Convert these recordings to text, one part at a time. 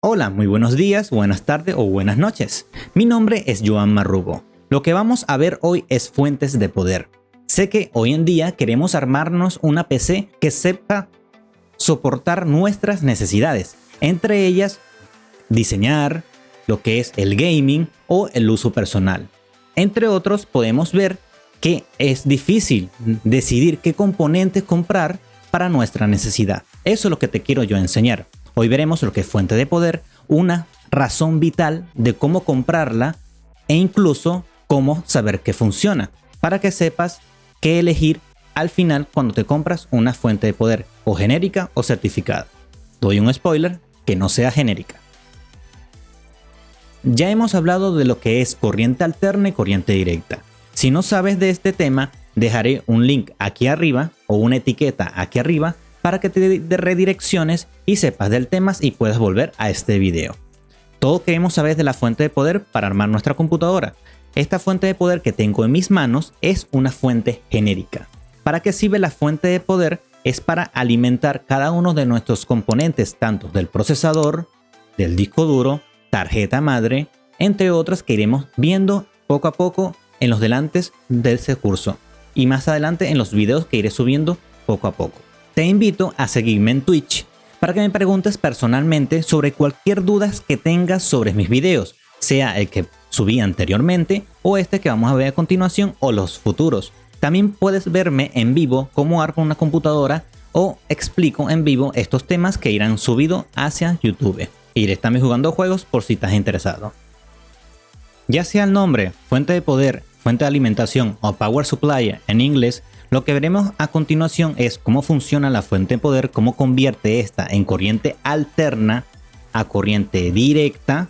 Hola, muy buenos días, buenas tardes o buenas noches. Mi nombre es Joan Marrugo. Lo que vamos a ver hoy es fuentes de poder. Sé que hoy en día queremos armarnos una PC que sepa soportar nuestras necesidades, entre ellas diseñar, lo que es el gaming o el uso personal. Entre otros, podemos ver que es difícil decidir qué componentes comprar para nuestra necesidad. Eso es lo que te quiero yo enseñar. Hoy veremos lo que es fuente de poder, una razón vital de cómo comprarla e incluso cómo saber que funciona, para que sepas qué elegir al final cuando te compras una fuente de poder, o genérica o certificada. Doy un spoiler, que no sea genérica. Ya hemos hablado de lo que es corriente alterna y corriente directa. Si no sabes de este tema, dejaré un link aquí arriba o una etiqueta aquí arriba para que te redirecciones y sepas del tema y puedas volver a este video. Todo queremos saber de la fuente de poder para armar nuestra computadora. Esta fuente de poder que tengo en mis manos es una fuente genérica. ¿Para qué sirve la fuente de poder? Es para alimentar cada uno de nuestros componentes, tanto del procesador, del disco duro, tarjeta madre, entre otras que iremos viendo poco a poco en los delantes de este curso y más adelante en los videos que iré subiendo poco a poco. Te invito a seguirme en Twitch para que me preguntes personalmente sobre cualquier duda que tengas sobre mis videos, sea el que subí anteriormente o este que vamos a ver a continuación o los futuros. También puedes verme en vivo cómo armo una computadora o explico en vivo estos temas que irán subidos hacia YouTube. Iré también jugando juegos por si estás interesado. Ya sea el nombre, fuente de poder, fuente de alimentación o power supply en inglés, lo que veremos a continuación es cómo funciona la fuente de poder, cómo convierte esta en corriente alterna a corriente directa.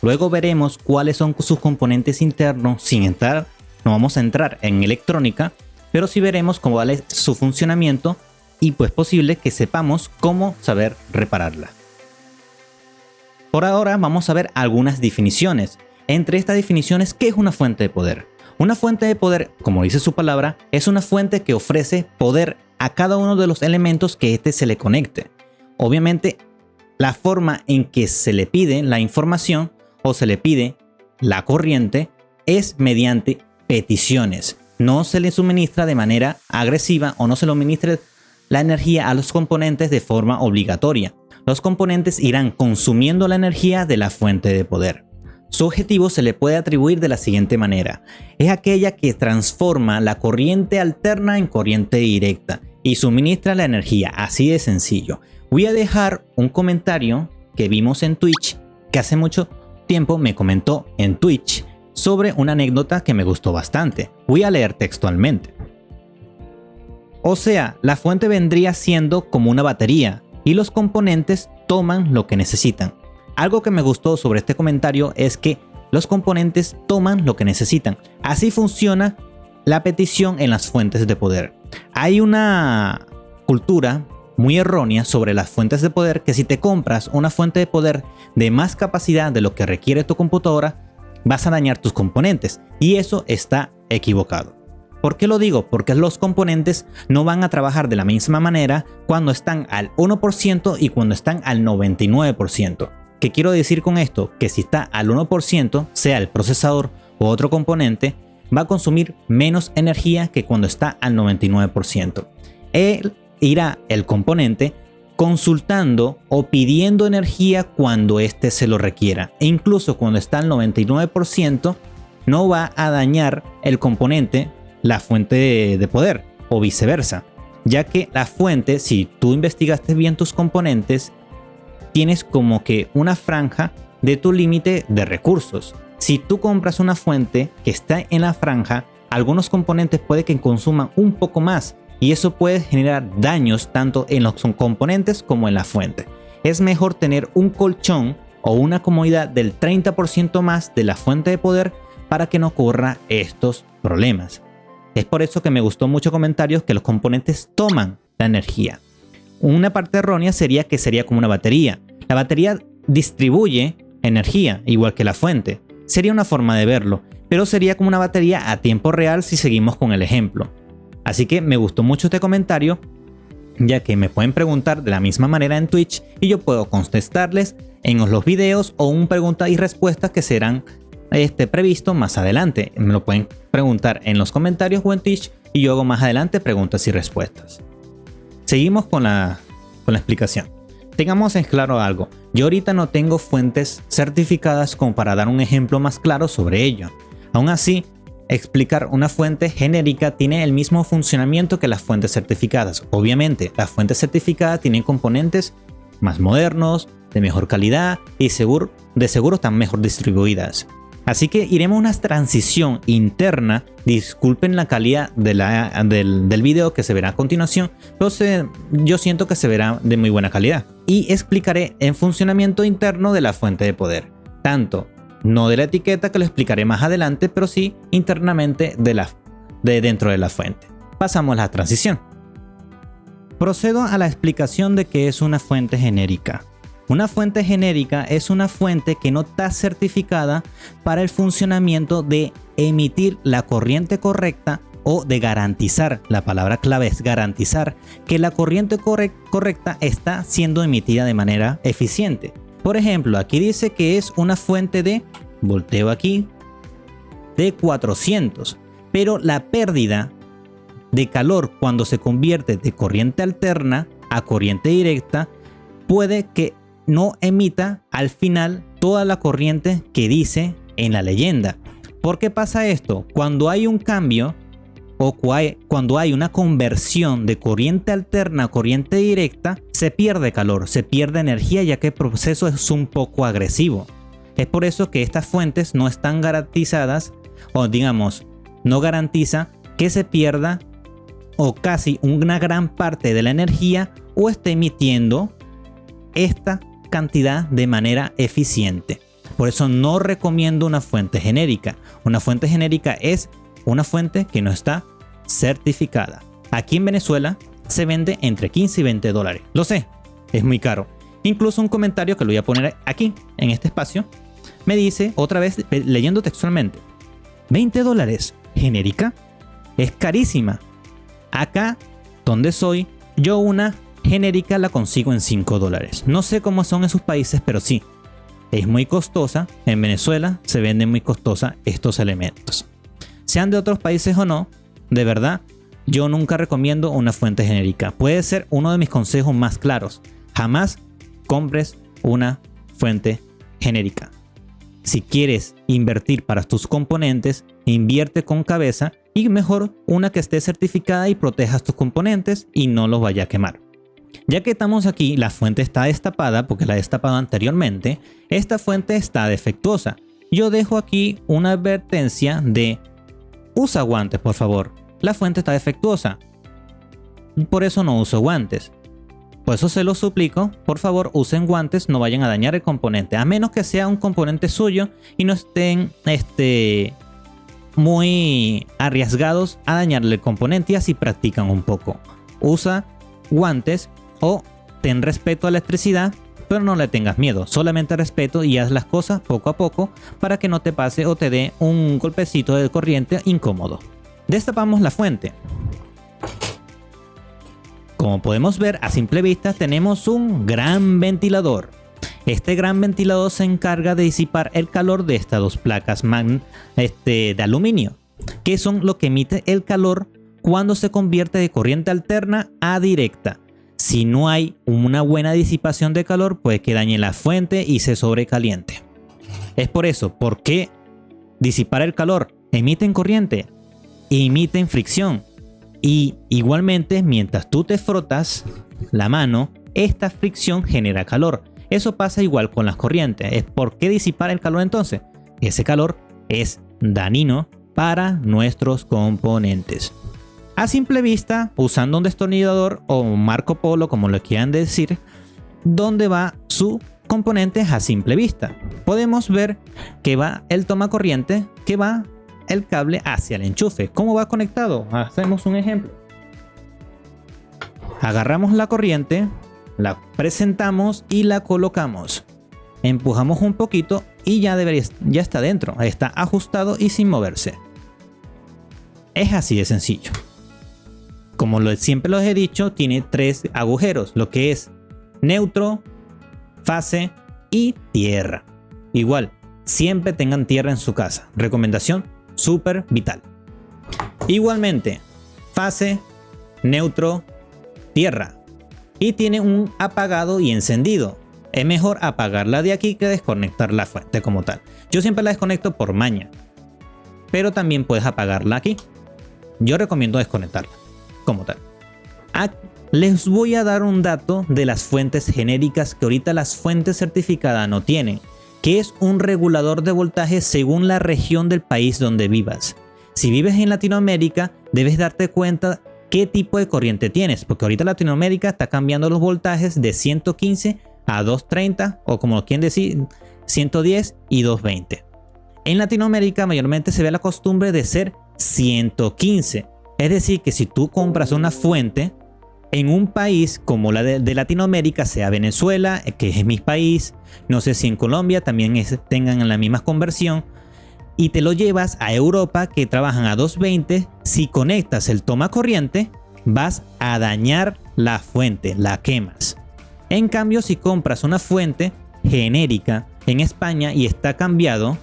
Luego veremos cuáles son sus componentes internos sin entrar, no vamos a entrar en electrónica, pero sí veremos cómo es su funcionamiento y pues posible que sepamos cómo saber repararla. Por ahora vamos a ver algunas definiciones. Entre estas definiciones, ¿qué es una fuente de poder? Una fuente de poder, como dice su palabra, es una fuente que ofrece poder a cada uno de los elementos que éste se le conecte. Obviamente, la forma en que se le pide la información o se le pide la corriente es mediante peticiones. No se le suministra de manera agresiva o no se le suministra la energía a los componentes de forma obligatoria. Los componentes irán consumiendo la energía de la fuente de poder. Su objetivo se le puede atribuir de la siguiente manera. Es aquella que transforma la corriente alterna en corriente directa y suministra la energía, así de sencillo. Voy a dejar un comentario que vimos en Twitch, que hace mucho tiempo me comentó en Twitch sobre una anécdota que me gustó bastante. Voy a leer textualmente. O sea, la fuente vendría siendo como una batería y los componentes toman lo que necesitan. Algo que me gustó sobre este comentario es que los componentes toman lo que necesitan. Así funciona la petición en las fuentes de poder. Hay una cultura muy errónea sobre las fuentes de poder que si te compras una fuente de poder de más capacidad de lo que requiere tu computadora, vas a dañar tus componentes. Y eso está equivocado. ¿Por qué lo digo? Porque los componentes no van a trabajar de la misma manera cuando están al 1% y cuando están al 99%. ¿Qué quiero decir con esto? Que si está al 1%, sea el procesador o otro componente, va a consumir menos energía que cuando está al 99%. Él irá el componente consultando o pidiendo energía cuando éste se lo requiera. E incluso cuando está al 99%, no va a dañar el componente la fuente de poder o viceversa. Ya que la fuente, si tú investigaste bien tus componentes, tienes como que una franja de tu límite de recursos. Si tú compras una fuente que está en la franja, algunos componentes puede que consuman un poco más y eso puede generar daños tanto en los componentes como en la fuente. Es mejor tener un colchón o una comodidad del 30% más de la fuente de poder para que no ocurra estos problemas. Es por eso que me gustó mucho comentarios que los componentes toman la energía. Una parte errónea sería que sería como una batería. La batería distribuye energía, igual que la fuente. Sería una forma de verlo, pero sería como una batería a tiempo real si seguimos con el ejemplo. Así que me gustó mucho este comentario ya que me pueden preguntar de la misma manera en Twitch y yo puedo contestarles en los videos o un pregunta y respuestas que serán previsto más adelante. Me lo pueden preguntar en los comentarios o en Twitch y yo hago más adelante preguntas y respuestas. Seguimos con la explicación. Tengamos en claro algo. Yo ahorita no tengo fuentes certificadas como para dar un ejemplo más claro sobre ello. Aún así, explicar una fuente genérica tiene el mismo funcionamiento que las fuentes certificadas. Obviamente, las fuentes certificadas tienen componentes más modernos, de mejor calidad y de seguro están mejor distribuidas. Así que iremos a una transición interna. Disculpen la calidad del video que se verá a continuación, pero yo siento que se verá de muy buena calidad. Y explicaré el funcionamiento interno de la fuente de poder. Tanto no de la etiqueta, que lo explicaré más adelante, pero sí internamente de dentro de la fuente. Pasamos a la transición. Procedo a la explicación de qué es una fuente genérica. Una fuente genérica es una fuente que no está certificada para el funcionamiento de emitir la corriente correcta o de garantizar, la palabra clave es garantizar, que la corriente correcta está siendo emitida de manera eficiente. Por ejemplo, aquí dice que es una fuente de, volteo aquí, de 400, pero la pérdida de calor cuando se convierte de corriente alterna a corriente directa puede que no emita al final toda la corriente que dice en la leyenda. ¿Por qué pasa esto? Cuando hay un cambio o cuando hay una conversión de corriente alterna a corriente directa, se pierde calor, se pierde energía, ya que el proceso es un poco agresivo. Es por eso que estas fuentes no están garantizadas, o digamos, no garantiza que se pierda o casi una gran parte de la energía o esté emitiendo esta cantidad de manera eficiente. Por eso no recomiendo una fuente genérica. Una fuente genérica es una fuente que no está certificada. Aquí en Venezuela se vende entre 15 y 20 dólares. Lo sé, es muy caro. Incluso un comentario que lo voy a poner aquí en este espacio me dice, otra vez leyendo textualmente, 20 dólares, genérica, es carísima. Acá donde soy, yo una genérica la consigo en 5 dólares. No sé cómo son en sus países, pero sí, es muy costosa. En Venezuela se venden muy costosa estos elementos. Sean de otros países o no, de verdad, yo nunca recomiendo una fuente genérica. Puede ser uno de mis consejos más claros. Jamás compres una fuente genérica. Si quieres invertir para tus componentes, invierte con cabeza y mejor una que esté certificada y protejas tus componentes y no los vaya a quemar. Ya que estamos aquí, la fuente está destapada porque la he destapado anteriormente. Esta fuente está defectuosa. Yo dejo aquí una advertencia de usa guantes, por favor. La fuente está defectuosa. Por eso no uso guantes. Por eso se los suplico, por favor usen guantes, no vayan a dañar el componente. A menos que sea un componente suyo y no estén muy arriesgados a dañarle el componente y así practican un poco. Usa guantes o ten respeto a la electricidad, pero no le tengas miedo, solamente respeto y haz las cosas poco a poco para que no te pase o te dé un golpecito de corriente incómodo. Destapamos la fuente. Como podemos ver a simple vista tenemos un gran ventilador. Este gran ventilador se encarga de disipar el calor de estas dos placas de aluminio, que son lo que emite el calor cuando se convierte de corriente alterna a directa. Si no hay una buena disipación de calor, puede que dañe la fuente y se sobrecaliente. Es por eso, ¿por qué disipar el calor? Emiten corriente, emiten fricción. Y igualmente, mientras tú te frotas la mano, esta fricción genera calor. Eso pasa igual con las corrientes. ¿Por qué disipar el calor entonces? Ese calor es dañino para nuestros componentes. A simple vista, usando un destornillador o un Marco Polo, como lo quieran decir, ¿dónde va su componente a simple vista? Podemos ver que va el toma corriente, que va el cable hacia el enchufe. ¿Cómo va conectado? Hacemos un ejemplo. Agarramos la corriente, la presentamos y la colocamos. Empujamos un poquito y ya está dentro. Está ajustado y sin moverse. Es así de sencillo. como siempre los he dicho, tiene 3 agujeros, lo que es neutro, fase y tierra. Igual, siempre tengan tierra en su casa. Recomendación súper vital. Igualmente, fase, neutro, tierra. Y tiene un apagado y encendido. Es mejor apagarla de aquí que desconectar la fuente como tal. Yo siempre la desconecto por maña, pero también puedes apagarla aquí. Yo recomiendo desconectarla como tal. Les voy a dar un dato de las fuentes genéricas que ahorita las fuentes certificadas no tienen, que es un regulador de voltaje según la región del país donde vivas. Si vives en Latinoamérica, debes darte cuenta qué tipo de corriente tienes, porque ahorita Latinoamérica está cambiando los voltajes de 115 a 230 o como quieren decir 110 y 220. En Latinoamérica mayormente se ve la costumbre de ser 115. Es decir, que si tú compras una fuente en un país como la de Latinoamérica, sea Venezuela, que es mi país, no sé si en Colombia también tengan la misma conversión, y te lo llevas a Europa que trabajan a 220, si conectas el toma corriente, vas a dañar la fuente, la quemas. En cambio, si compras una fuente genérica en España y está cambiado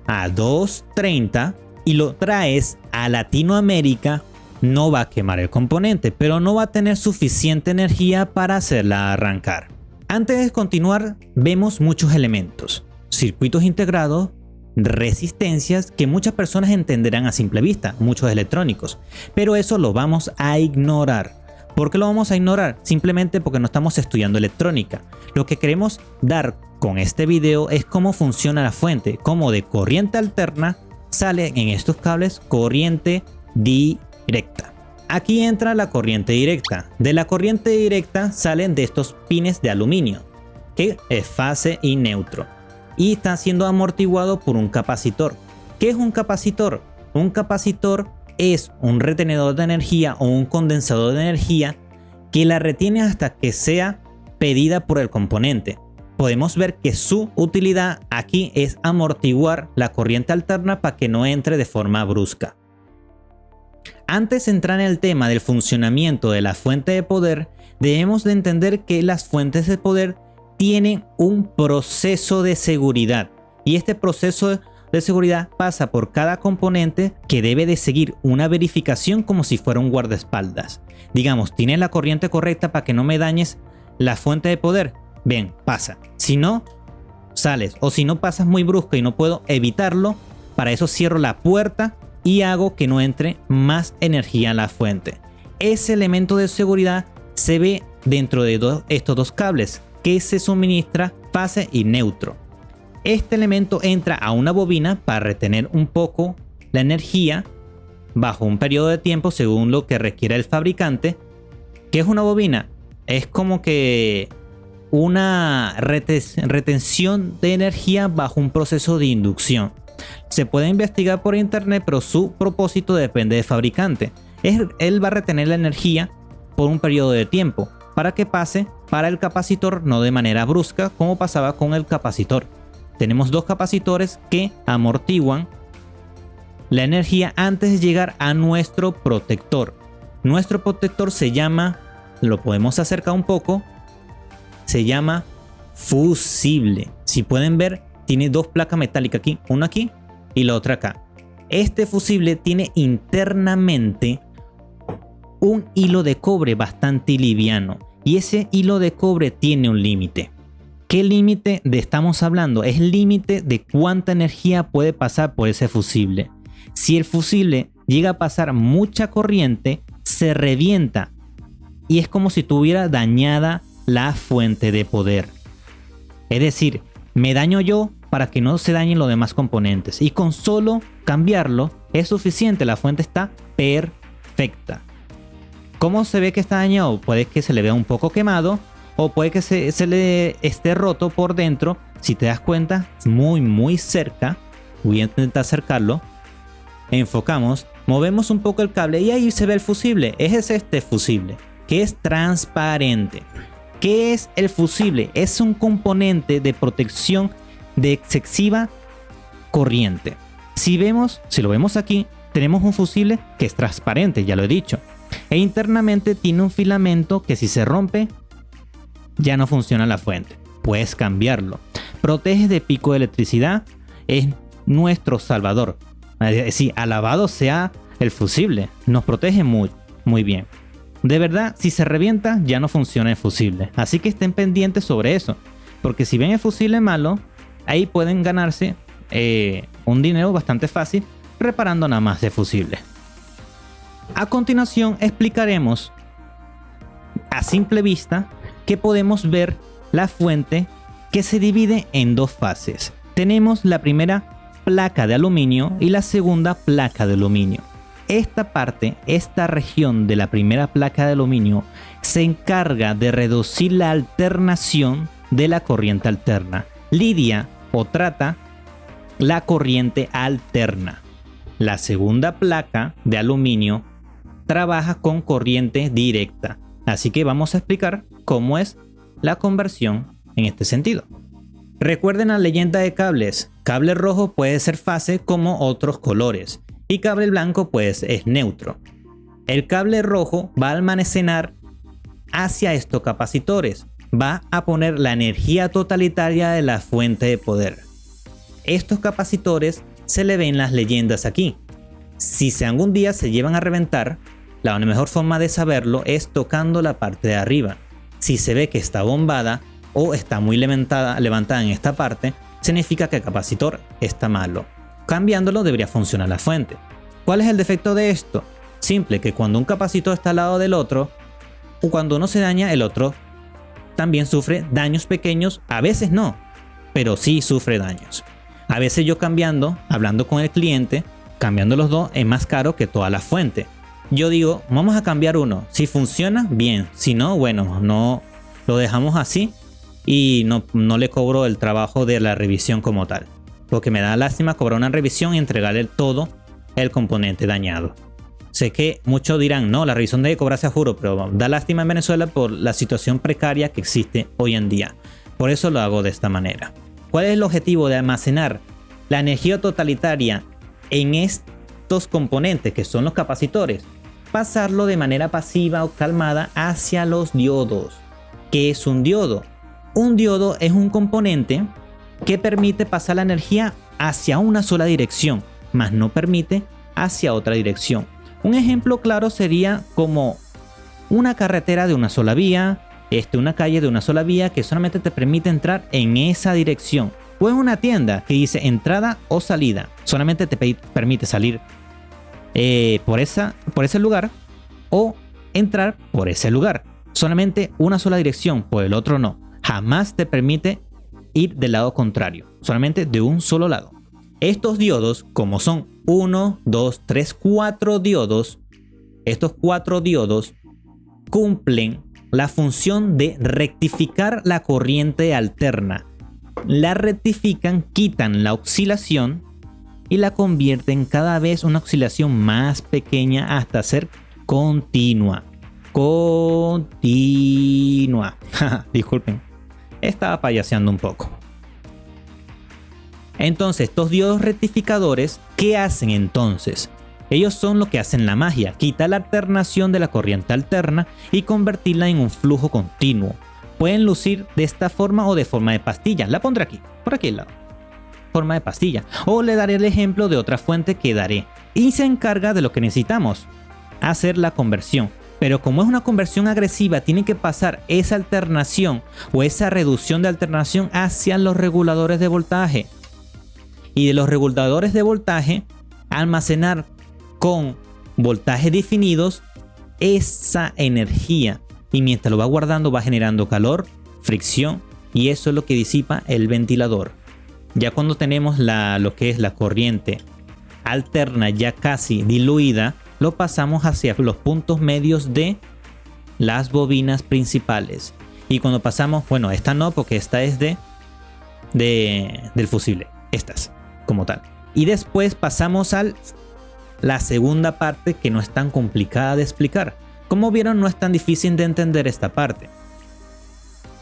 a 230 y lo traes a Latinoamérica, no va a quemar el componente, pero no va a tener suficiente energía para hacerla arrancar. Antes de continuar, vemos muchos elementos, circuitos integrados, resistencias que muchas personas entenderán a simple vista, muchos electrónicos, pero eso lo vamos a ignorar. ¿Por qué lo vamos a ignorar? Simplemente porque no estamos estudiando electrónica. Lo que queremos dar con este video es cómo funciona la fuente, cómo de corriente alterna sale en estos cables corriente directa. Aquí entra la corriente directa. De la corriente directa salen de estos pines de aluminio, que es fase y neutro, y está siendo amortiguado por un capacitor. ¿Qué es un capacitor? Un capacitor es un retenedor de energía o un condensador de energía que la retiene hasta que sea pedida por el componente. Podemos ver que su utilidad aquí es amortiguar la corriente alterna para que no entre de forma brusca. Antes de entrar en el tema del funcionamiento de la fuente de poder, debemos de entender que las fuentes de poder tienen un proceso de seguridad, y este proceso de seguridad pasa por cada componente que debe de seguir una verificación como si fuera un guardaespaldas. Digamos, ¿tienes la corriente correcta para que no me dañes la fuente de poder? Bien, pasa. Si no, sales. O si no, pasas muy brusco y no puedo evitarlo, para eso cierro la puerta y hago que no entre más energía a la fuente. Ese elemento de seguridad se ve dentro de estos dos cables que se suministra fase y neutro. Este elemento entra a una bobina para retener un poco la energía bajo un periodo de tiempo según lo que requiera el fabricante. ¿Qué es una bobina? Es como que una retención de energía bajo un proceso de inducción. Se puede investigar por internet, pero su propósito depende del fabricante. Él va a retener la energía por un periodo de tiempo para que pase para el capacitor, no de manera brusca como pasaba con el capacitor. Tenemos dos capacitores que amortiguan la energía antes de llegar a nuestro protector. Nuestro protector se llama, lo podemos acercar un poco, se llama fusible. Si pueden ver, tiene dos placas metálicas aquí, una aquí y la otra acá. Este fusible tiene internamente un hilo de cobre bastante liviano, y ese hilo de cobre tiene un límite. ¿Qué límite estamos hablando? Es el límite de cuánta energía puede pasar por ese fusible. Si el fusible llega a pasar mucha corriente, se revienta y es como si tuviera dañada la fuente de poder. Es decir, me daño yo para que no se dañen los demás componentes, y con solo cambiarlo es suficiente, la fuente está perfecta. ¿Cómo se ve que está dañado? Puede que se le vea un poco quemado, o puede que se le esté roto por dentro. Si te das cuenta, muy cerca. Voy a intentar acercarlo. Enfocamos, movemos un poco el cable y ahí se ve el fusible. Es este fusible, que es transparente. ¿Qué es el fusible? Es un componente de protección de excesiva corriente. Si lo vemos aquí, tenemos un fusible que es transparente, ya lo he dicho. e internamente tiene un filamento que si se rompe ya no funciona la fuente. Puedes cambiarlo. Protege de pico de electricidad, es nuestro salvador. Sí, alabado sea el fusible, nos protege muy, muy bien. De verdad, si se revienta ya no funciona el fusible, así que estén pendientes sobre eso, porque si ven el fusible malo, ahí pueden ganarse un dinero bastante fácil reparando nada más de fusible. A continuación explicaremos a simple vista que podemos ver la fuente que se divide en dos fases. Tenemos la primera placa de aluminio y la segunda placa de aluminio. Esta región de la primera placa de aluminio se encarga de reducir la alternación de la corriente alterna. Lidia o trata la corriente alterna. La segunda placa de aluminio trabaja con corriente directa. Así que vamos a explicar cómo es la conversión en este sentido. Recuerden la leyenda de cables. Cable rojo puede ser fase como otros colores y cable blanco pues es neutro. El cable rojo va a almacenar hacia estos capacitores. Va a poner la energía totalitaria de la fuente de poder. Estos capacitores se le ven las leyendas aquí. Si algún día se llevan a reventar, la mejor forma de saberlo es tocando la parte de arriba. Si se ve que está bombada o está muy levantada en esta parte, significa que el capacitor está malo. Cambiándolo debería funcionar la fuente. ¿Cuál es el defecto de esto? Simple, que cuando un capacitor está al lado del otro, o cuando uno se daña, el otro también sufre daños pequeños. A veces no, pero sí sufre daños. A veces yo hablando con el cliente, cambiando los dos es más caro que toda la fuente. Yo digo, vamos a cambiar uno. Si funciona, bien. Si no, bueno, no lo dejamos así y no le cobro el trabajo de la revisión como tal. Porque me da lástima cobrar una revisión y entregarle todo el componente dañado. Sé que muchos dirán, no, la revisión debe cobrarse a juro, pero da lástima en Venezuela por la situación precaria que existe hoy en día. Por eso lo hago de esta manera. ¿Cuál es el objetivo de almacenar la energía totalitaria en estos componentes que son los capacitores? Pasarlo de manera pasiva o calmada hacia los diodos. ¿Qué es un diodo? Un diodo es un componente que permite pasar la energía hacia una sola dirección, mas no permite hacia otra dirección. Un ejemplo claro sería como una carretera de una sola vía, una calle de una sola vía que solamente te permite entrar en esa dirección. O en una tienda que dice entrada o salida, solamente te permite salir por ese lugar o entrar por ese lugar. Solamente una sola dirección, por el otro no. Jamás te permite ir del lado contrario, solamente de un solo lado. Estos diodos, como son 1, 2, 3, 4 diodos, estos 4 diodos cumplen la función de rectificar la corriente alterna. La rectifican, quitan la oscilación y la convierten cada vez una oscilación más pequeña hasta ser continua. Disculpen, estaba payaseando un poco. Entonces, estos diodos rectificadores, ¿qué hacen entonces? Ellos son lo que hacen la magia, quitar la alternación de la corriente alterna y convertirla en un flujo continuo. Pueden lucir de esta forma o de forma de pastilla. La pondré aquí, por aquí al lado. Forma de pastilla. O le daré el ejemplo de otra fuente que daré. Y se encarga de lo que necesitamos, hacer la conversión. Pero como es una conversión agresiva, tiene que pasar esa alternación o esa reducción de alternación hacia los reguladores de voltaje. Y de los reguladores de voltaje, almacenar con voltajes definidos esa energía. Y mientras lo va guardando, va generando calor, fricción, y eso es lo que disipa el ventilador. Ya cuando tenemos lo que es la corriente alterna ya casi diluida, lo pasamos hacia los puntos medios de las bobinas principales. Y cuando pasamos, bueno, esta no, porque esta es del fusible. Estas, como tal. Y después pasamos a la segunda parte, que no es tan complicada de explicar. Como vieron, no es tan difícil de entender esta parte.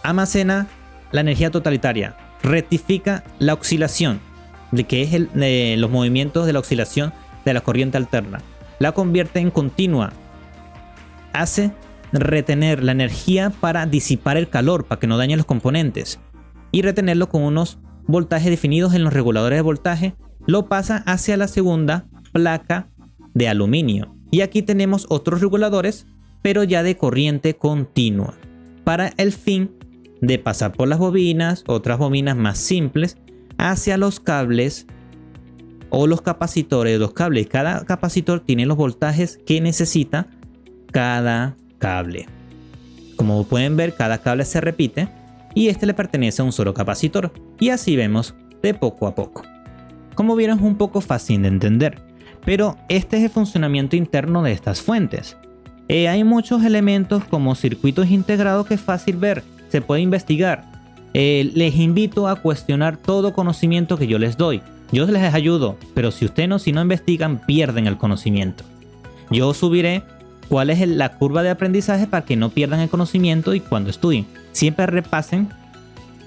Almacena la energía totalitaria. Rectifica la oscilación, de que es los movimientos de la oscilación de la corriente alterna. La convierte en continua. hace retener la energía para disipar el calor, para que no dañe los componentes, y retenerlo con unos voltajes definidos en los reguladores de voltaje. Lo pasa hacia la segunda placa de aluminio, y aquí tenemos otros reguladores, pero ya de corriente continua, para el fin de pasar por las bobinas, otras bobinas más simples, hacia los cables o los capacitores de los cables. Cada capacitor tiene los voltajes que necesita cada cable. Como pueden ver, cada cable se repite y este le pertenece a un solo capacitor, y así vemos de poco a poco. Como vieron, es un poco fácil de entender, pero este es el funcionamiento interno de estas fuentes. Hay muchos elementos como circuitos integrados que es fácil ver, se puede investigar. Les invito a cuestionar todo conocimiento que yo les doy. Yo les ayudo, pero si no investigan, pierden el conocimiento. Yo subiré cuál es la curva de aprendizaje para que no pierdan el conocimiento, y cuando estudien siempre repasen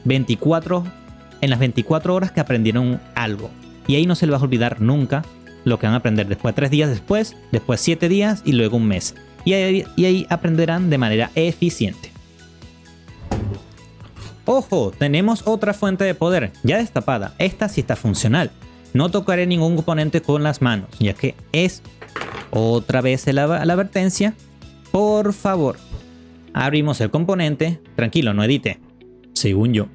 en las 24 horas que aprendieron algo, y ahí no se les va a olvidar nunca lo que van a aprender después 3 días después 7 días y luego un mes, y ahí aprenderán de manera eficiente. Ojo, tenemos otra fuente de poder ya destapada. Esta sí está funcional. No tocaré ningún componente con las manos, ya que es otra vez la advertencia. Por favor, abrimos el componente. Tranquilo, no edite, según yo.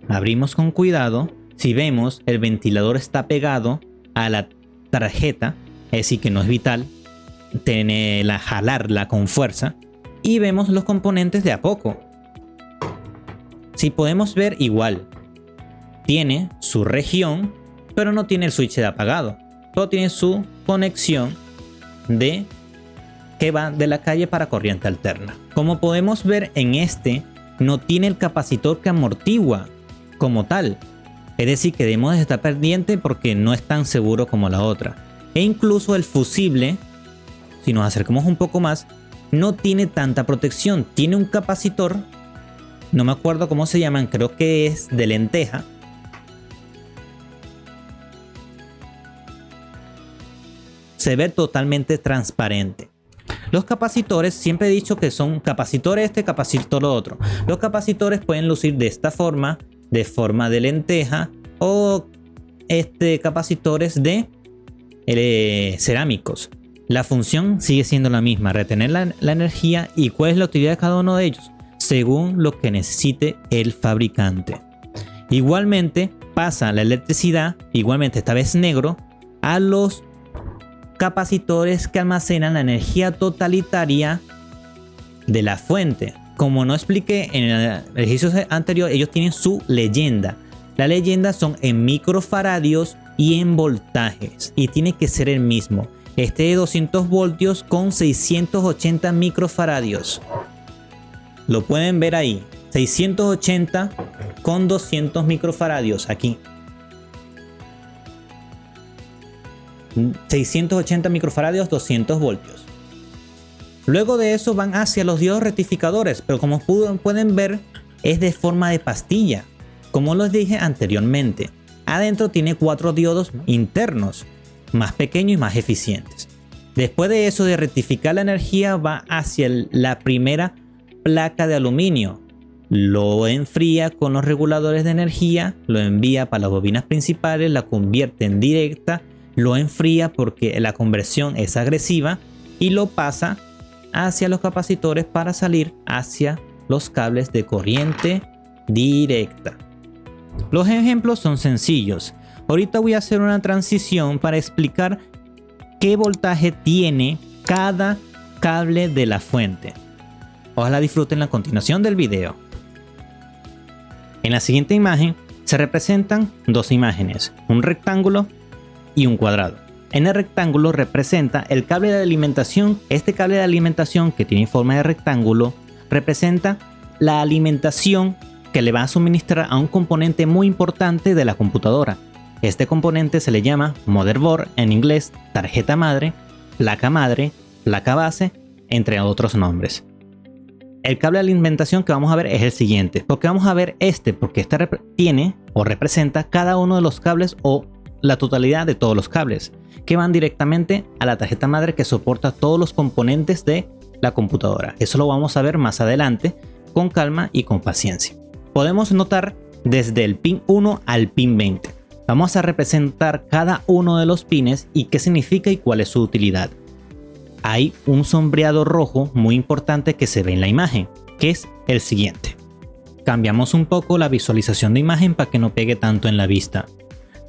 Abrimos con cuidado. Si vemos, el ventilador está pegado a la tarjeta, es decir que no es vital jalarla con fuerza, y vemos los componentes de a poco. Si podemos ver, igual tiene su región, pero no tiene el switch de apagado, solo tiene su conexión que va de la calle para corriente alterna. Como podemos ver, en este no tiene el capacitor que amortigua como tal, es decir que debemos de estar pendiente porque no es tan seguro como la otra. E incluso el fusible, si nos acercamos un poco más, no tiene tanta protección. Tiene un capacitor, no me acuerdo cómo se llaman, creo que es de lenteja. Se ve totalmente transparente. Los capacitores, siempre he dicho que son capacitor capacitor lo otro. Los capacitores pueden lucir de esta forma, de forma de lenteja, o capacitores de cerámicos. La función sigue siendo la misma, retener la energía. ¿Y cuál es la utilidad de cada uno de ellos? Según lo que necesite el fabricante. Igualmente pasa la electricidad, igualmente esta vez negro, a los capacitores que almacenan la energía totalitaria de la fuente. Como no expliqué en el ejercicio anterior, ellos tienen su leyenda. La leyenda son en microfaradios y en voltajes, y tiene que ser el mismo. Este de 200 voltios con 680 microfaradios. Lo pueden ver ahí. 680 con 200 microfaradios aquí. 680 microfaradios, 200 voltios. Luego de eso van hacia los diodos rectificadores, pero como pueden ver, es de forma de pastilla. Como les dije anteriormente, adentro tiene 4 diodos internos, más pequeños y más eficientes. Después de eso, de rectificar la energía, va hacia la primera placa de aluminio. Lo enfría con los reguladores de energía, lo envía para las bobinas principales, la convierte en directa, lo enfría porque la conversión es agresiva, y lo pasa hacia los capacitores para salir hacia los cables de corriente directa. Los ejemplos son sencillos. Ahorita voy a hacer una transición para explicar qué voltaje tiene cada cable de la fuente. Ojalá disfruten la continuación del video. En la siguiente imagen se representan dos imágenes, un rectángulo y un cuadrado. En el rectángulo representa el cable de alimentación. Este cable de alimentación, que tiene forma de rectángulo, representa la alimentación que le va a suministrar a un componente muy importante de la computadora. Este componente se le llama motherboard, en inglés tarjeta madre, placa base, entre otros nombres. El cable de alimentación que vamos a ver es el siguiente. ¿Por qué vamos a ver este? Porque este tiene o representa cada uno de los cables o la totalidad de todos los cables que van directamente a la tarjeta madre que soporta todos los componentes de la computadora. Eso lo vamos a ver más adelante con calma y con paciencia. Podemos notar desde el pin 1 al pin 20. Vamos a representar cada uno de los pines y qué significa y cuál es su utilidad. Hay un sombreado rojo muy importante que se ve en la imagen, que es el siguiente. Cambiamos un poco la visualización de imagen para que no pegue tanto en la vista.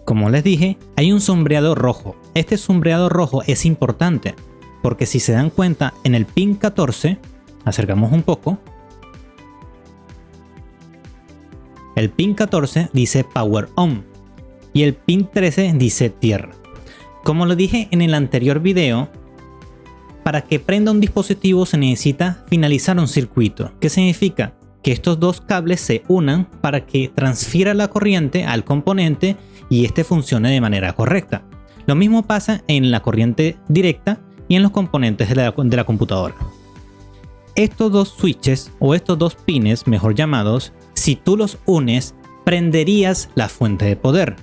Como les dije, hay un sombreado rojo. Este sombreado rojo es importante porque si se dan cuenta en el pin 14, acercamos un poco, el pin 14 dice Power On y el pin 13 dice Tierra. Como lo dije en el anterior video, para que prenda un dispositivo se necesita finalizar un circuito. ¿Qué significa? Que estos dos cables se unan para que transfiera la corriente al componente y este funcione de manera correcta. Lo mismo pasa en la corriente directa y en los componentes de la computadora. Estos dos switches o estos dos pines, mejor llamados, si tú los unes, prenderías la fuente de poder.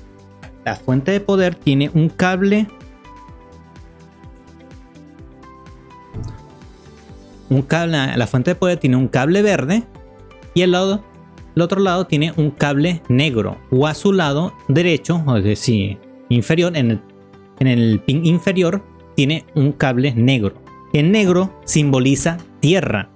La fuente de poder tiene un cable, la fuente de poder tiene un cable verde y el otro lado tiene un cable negro, o a su lado derecho, es decir, inferior, en el pin inferior tiene un cable negro. El negro simboliza tierra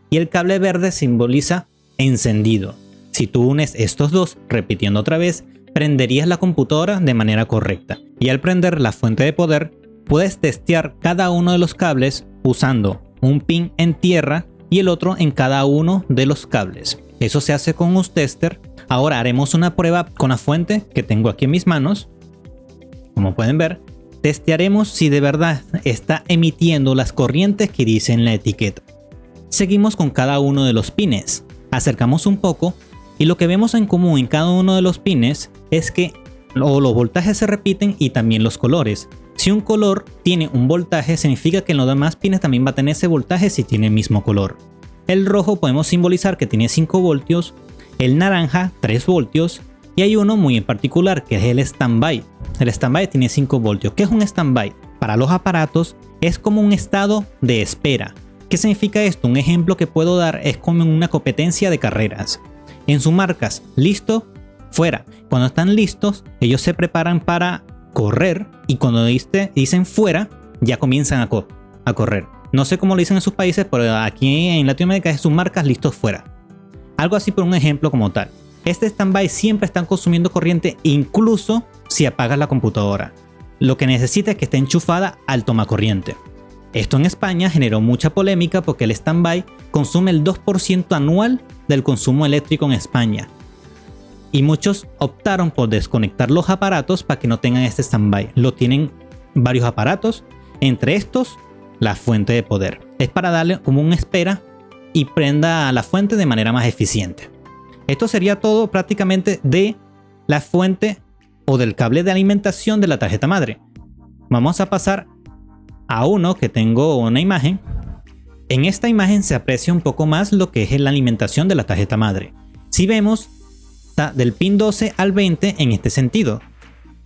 y el cable verde simboliza encendido. Si tú unes estos dos, repitiendo otra vez, prenderías la computadora de manera correcta. Y al prender la fuente de poder, puedes testear cada uno de los cables usando un pin en tierra y el otro en cada uno de los cables. Eso se hace con un tester. Ahora haremos una prueba con la fuente que tengo aquí en mis manos. Como pueden ver, testearemos si de verdad está emitiendo las corrientes que dice en la etiqueta. Seguimos con cada uno de los pines. Acercamos un poco y lo que vemos en común en cada uno de los pines es que los voltajes se repiten y también los colores. Si un color tiene un voltaje, significa que en los demás pines también va a tener ese voltaje si tiene el mismo color. El rojo podemos simbolizar que tiene 5 voltios, el naranja 3 voltios y hay uno muy en particular que es el standby. El standby tiene 5 voltios. ¿Qué es un standby? Para los aparatos es como un estado de espera. ¿Qué significa esto? Un ejemplo que puedo dar es como en una competencia de carreras. En sus marcas, listo, fuera. Cuando están listos, ellos se preparan para correr y cuando dicen fuera, ya comienzan a correr. No sé cómo lo dicen en sus países, pero aquí en Latinoamérica es sus marcas listos fuera. Algo así por un ejemplo como tal. Este standby siempre están consumiendo corriente incluso si apagas la computadora. Lo que necesita es que esté enchufada al tomacorriente. Esto en España generó mucha polémica porque el standby consume el 2% anual del consumo eléctrico en España. Y muchos optaron por desconectar los aparatos para que no tengan este standby. Lo tienen varios aparatos, entre estos la fuente de poder. Es para darle como una espera y prenda a la fuente de manera más eficiente. Esto sería todo prácticamente de la fuente o del cable de alimentación de la tarjeta madre. Vamos a pasar a uno que tengo una imagen. En esta imagen se aprecia un poco más lo que es la alimentación de la tarjeta madre. Si vemos, está del pin 12 al 20 en este sentido.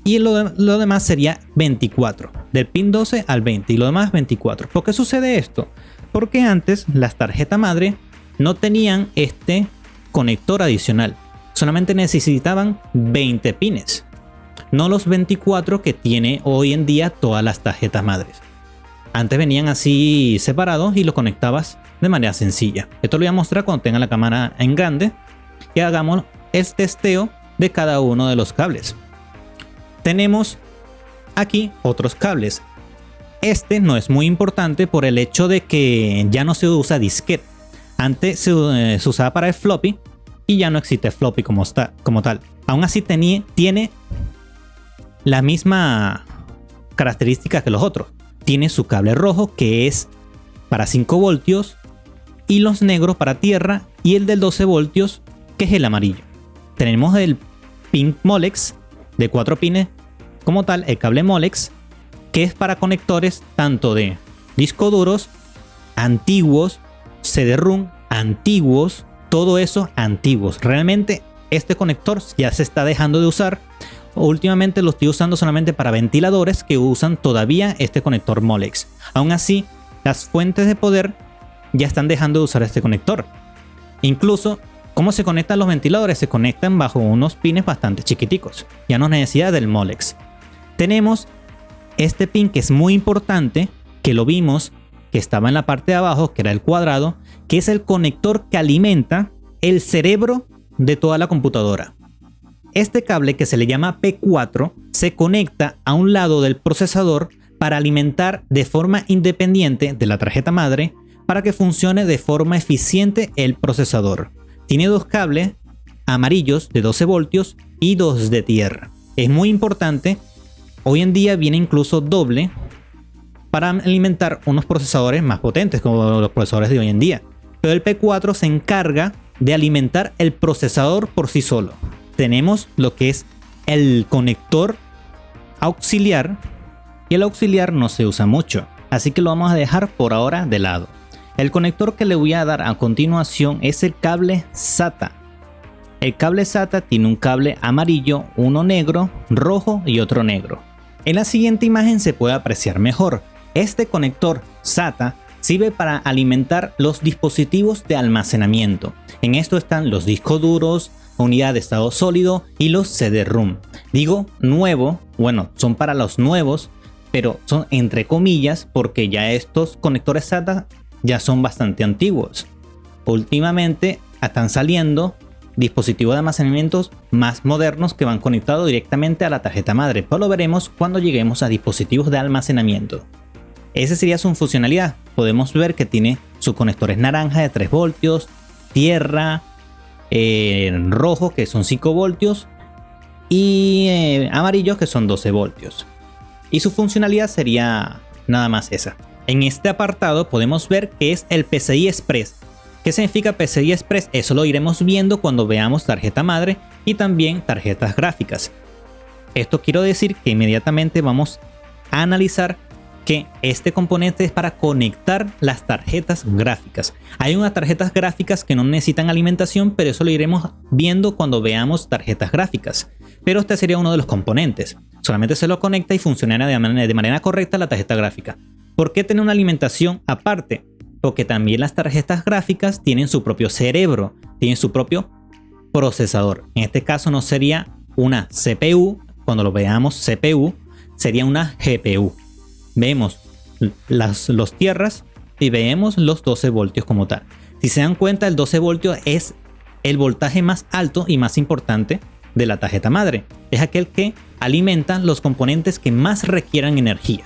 Y lo demás sería 24. Del pin 12 al 20 y lo demás 24. ¿Por qué sucede esto? Porque antes las tarjetas madre no tenían este conector adicional. Solamente necesitaban 20 pines. No los 24 que tiene hoy en día todas las tarjetas madres. Antes venían así separados y los conectabas de manera sencilla. Esto lo voy a mostrar cuando tenga la cámara en grande y hagamos el testeo de cada uno de los cables. Tenemos aquí otros cables. Este no es muy importante por el hecho de que ya no se usa disquete. Antes se usaba para el floppy y ya no existe floppy como tal. Aún así tiene la misma característica que los otros. Tiene su cable rojo que es para 5 voltios y los negros para tierra y el del 12 voltios que es el amarillo. Tenemos el pin Molex de 4 pines como tal, el cable Molex, que es para conectores tanto de discos duros antiguos, CD-ROM antiguos, todo eso antiguos. Realmente este conector ya se está dejando de usar últimamente lo estoy usando solamente para ventiladores que usan todavía este conector Molex. Aún así, las fuentes de poder ya están dejando de usar este conector. Incluso, ¿cómo se conectan los ventiladores? Se conectan bajo unos pines bastante chiquiticos. Ya no hay necesidad del Molex. Tenemos este pin que es muy importante, que lo vimos, que estaba en la parte de abajo, que era el cuadrado, que es el conector que alimenta el cerebro de toda la computadora. Este cable, que se le llama P4, se conecta a un lado del procesador para alimentar de forma independiente de la tarjeta madre para que funcione de forma eficiente el procesador. Tiene dos cables amarillos de 12 voltios y dos de tierra. Es muy importante. Hoy en día viene incluso doble para alimentar unos procesadores más potentes como los procesadores de hoy en día. Pero el P4 se encarga de alimentar el procesador por sí solo. Tenemos lo que es el conector auxiliar, y el auxiliar no se usa mucho, así que lo vamos a dejar por ahora de lado. El conector que le voy a dar a continuación es el cable SATA. El cable SATA tiene un cable amarillo, uno negro, rojo y otro negro. En la siguiente imagen se puede apreciar mejor. Este conector SATA sirve para alimentar los dispositivos de almacenamiento. En esto están los discos duros, unidad de estado sólido y los CD-ROM. Digo nuevo, bueno, son para los nuevos, pero son entre comillas porque ya estos conectores SATA ya son bastante antiguos. Últimamente están saliendo dispositivos de almacenamiento más modernos que van conectados directamente a la tarjeta madre, pero lo veremos cuando lleguemos a dispositivos de almacenamiento. Esa sería su funcionalidad. Podemos ver que tiene sus conectores naranja de 3 voltios, tierra, rojo que son 5 voltios y amarillos que son 12 voltios. Y su funcionalidad sería nada más esa. En este apartado podemos ver que es el PCI Express. ¿Qué significa PCI Express? Eso lo iremos viendo cuando veamos tarjeta madre y también tarjetas gráficas. Esto quiero decir que inmediatamente vamos a analizar que este componente es para conectar las tarjetas gráficas. Hay unas tarjetas gráficas que no necesitan alimentación, pero eso lo iremos viendo cuando veamos tarjetas gráficas. Pero este sería uno de los componentes. Solamente se lo conecta y funcionará de manera correcta la tarjeta gráfica. ¿Por qué tener una alimentación aparte? Porque también las tarjetas gráficas tienen su propio cerebro, tienen su propio procesador. En este caso no sería una CPU, cuando lo veamos CPU, sería una GPU. Vemos los tierras y vemos los 12 voltios como tal. Si se dan cuenta, el 12 voltios es el voltaje más alto y más importante de la tarjeta madre. Es aquel que alimenta los componentes que más requieran energía.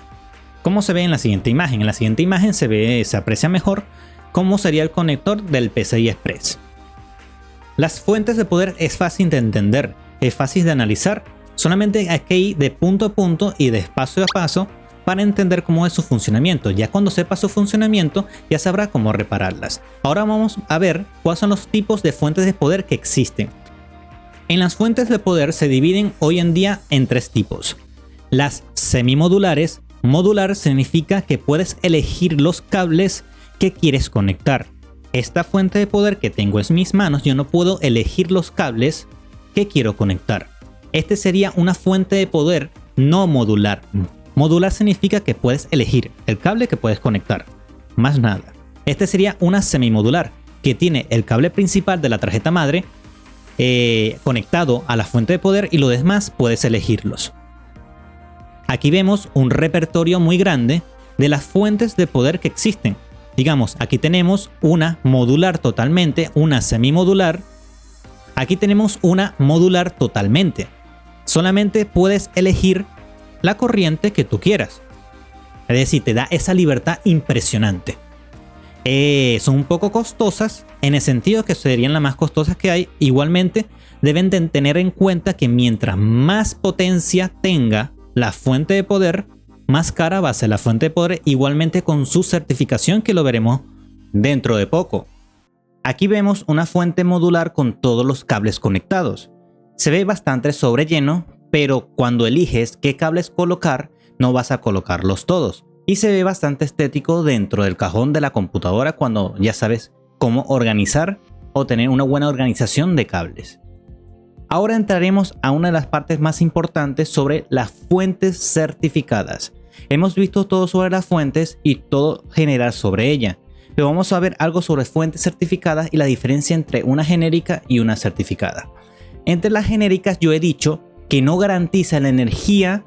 Como se ve en la siguiente imagen. En la siguiente imagen se aprecia mejor cómo sería el conector del PCI Express. Las fuentes de poder es fácil de entender, es fácil de analizar. Solamente hay que ir de punto a punto y de paso a paso para entender cómo es su funcionamiento. Ya cuando sepa su funcionamiento, ya sabrá cómo repararlas. Ahora vamos a ver cuáles son los tipos de fuentes de poder que existen. En las fuentes de poder se dividen hoy en día en 3 tipos. Las semimodulares. Modular significa que puedes elegir los cables que quieres conectar. Esta fuente de poder que tengo en mis manos, yo no puedo elegir los cables que quiero conectar. Este sería una fuente de poder no modular. Modular significa que puedes elegir el cable que puedes conectar, más nada. Este sería una semimodular, que tiene el cable principal de la tarjeta madre conectado a la fuente de poder y lo demás puedes elegirlos. Aquí vemos un repertorio muy grande de las fuentes de poder que existen. Digamos, aquí tenemos una modular totalmente, una semimodular. Aquí tenemos una modular totalmente. Solamente puedes elegir la corriente que tú quieras. Es decir, te da esa libertad impresionante. Son un poco costosas, en el sentido que serían las más costosas que hay. Igualmente, deben de tener en cuenta que mientras más potencia tenga la fuente de poder, más cara va a ser la fuente de poder, igualmente con su certificación, que lo veremos dentro de poco. Aquí vemos una fuente modular con todos los cables conectados. Se ve bastante sobrelleno, pero cuando eliges qué cables colocar, no vas a colocarlos todos. Y se ve bastante estético dentro del cajón de la computadora cuando ya sabes cómo organizar o tener una buena organización de cables. Ahora entraremos a una de las partes más importantes sobre las fuentes certificadas. Hemos visto todo sobre las fuentes y todo general sobre ella, pero vamos a ver algo sobre fuentes certificadas y la diferencia entre una genérica y una certificada. Entre las genéricas yo he dicho que no garantiza la energía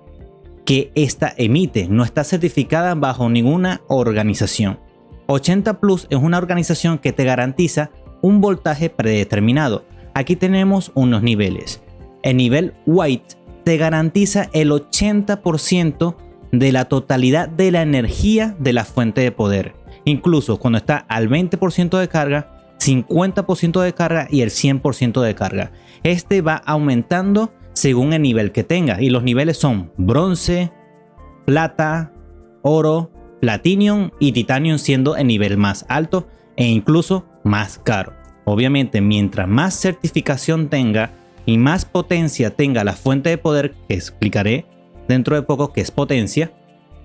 que ésta emite, no está certificada bajo ninguna organización. 80 Plus es una organización que te garantiza un voltaje predeterminado. Aquí tenemos unos niveles. El nivel White te garantiza el 80% de la totalidad de la energía de la fuente de poder. Incluso cuando está al 20% de carga, 50% de carga y el 100% de carga. Este va aumentando según el nivel que tenga. Y los niveles son bronce, plata, oro, platinum y titanium, siendo el nivel más alto e incluso más caro. Obviamente, mientras más certificación tenga y más potencia tenga la fuente de poder, que explicaré dentro de poco qué es potencia,